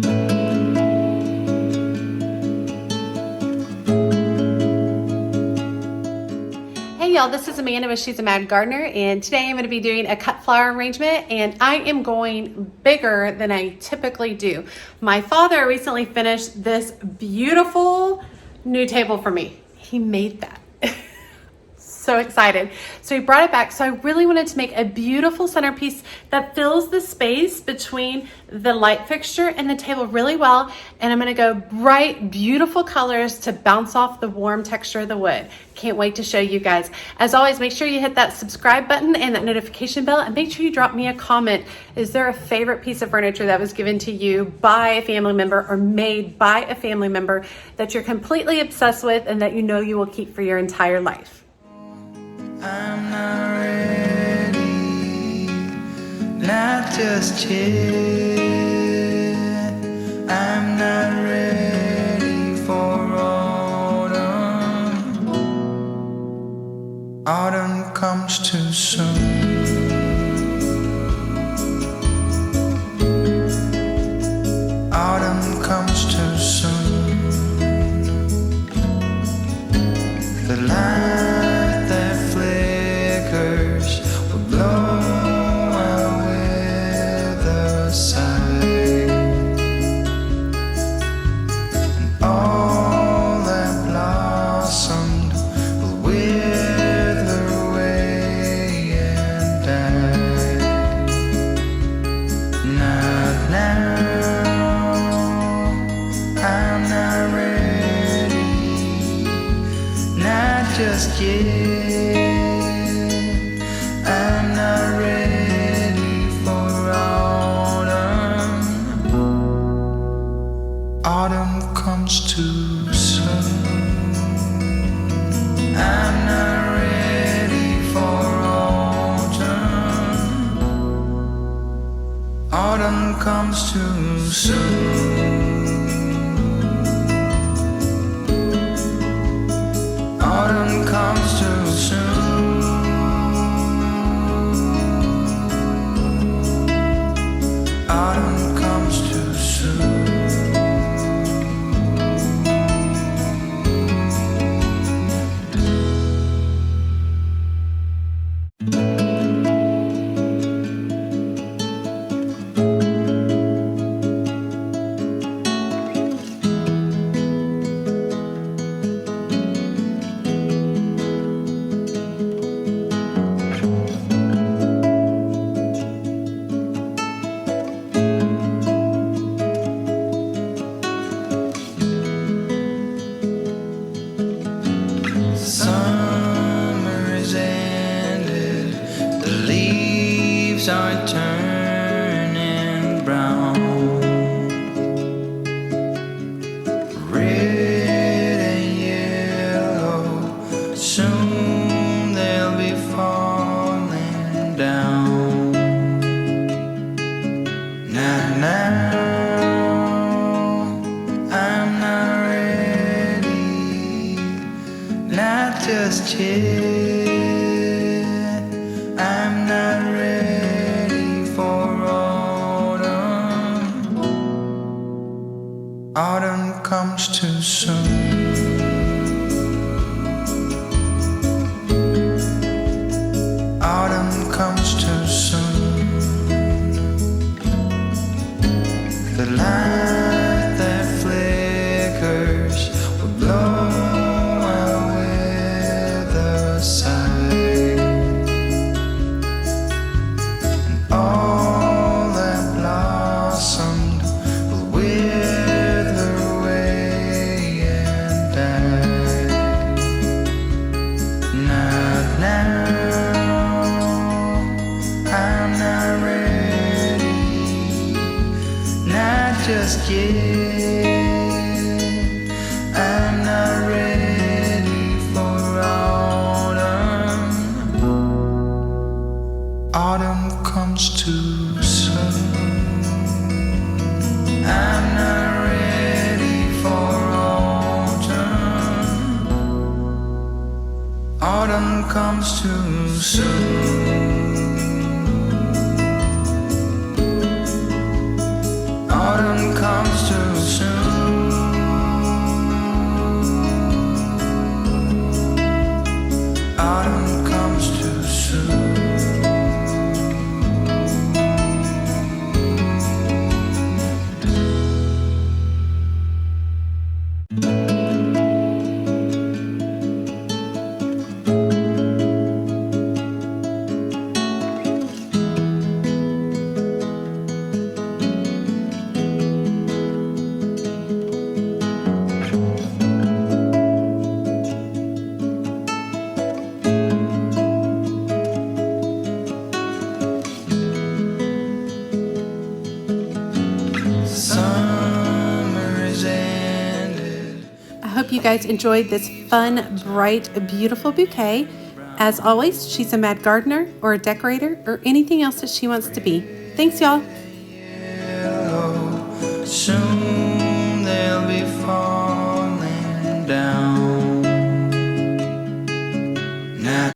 Hey y'all, this is Amanda with She's a Mad Gardener, and today I'm going to be doing a cut flower arrangement, and I am going bigger than I typically do. My father recently finished this beautiful new table for me. He made that. So excited. So he brought it back. So I really wanted to make a beautiful centerpiece that fills the space between the light fixture and the table really well. And I'm gonna go bright, beautiful colors to bounce off the warm texture of the wood. Can't wait to show you guys. As always, make sure you hit that subscribe button and that notification bell, and make sure you drop me a comment. Is there a favorite piece of furniture that was given to you by a family member or made by a family member that you're completely obsessed with and that you know you will keep for your entire life? I'm not ready, not just yet. I'm not ready for autumn. Autumn comes too soon. Autumn comes too soon. The light just yet. I'm not ready for autumn. Autumn comes too soon. I'm not ready for autumn. Autumn comes too soon. Autumn comes too soon. Autumn comes too soon. Are turning brown, red and yellow. Soon they'll be falling down. Now, I'm not ready, not just yet. I'm not ready. Autumn comes too soon. Autumn comes too soon. The light that flickers will blow away the side, and all that blossomed will wither away and die. Not now. I'm not ready, not just yet. I'm not ready for autumn. Autumn comes too soon. I'm not ready for autumn. Autumn comes too soon. Autumn comes hope you guys enjoyed this fun, bright, beautiful bouquet. As always, she's a mad gardener or a decorator or anything else that she wants to be. Thanks, y'all. Soon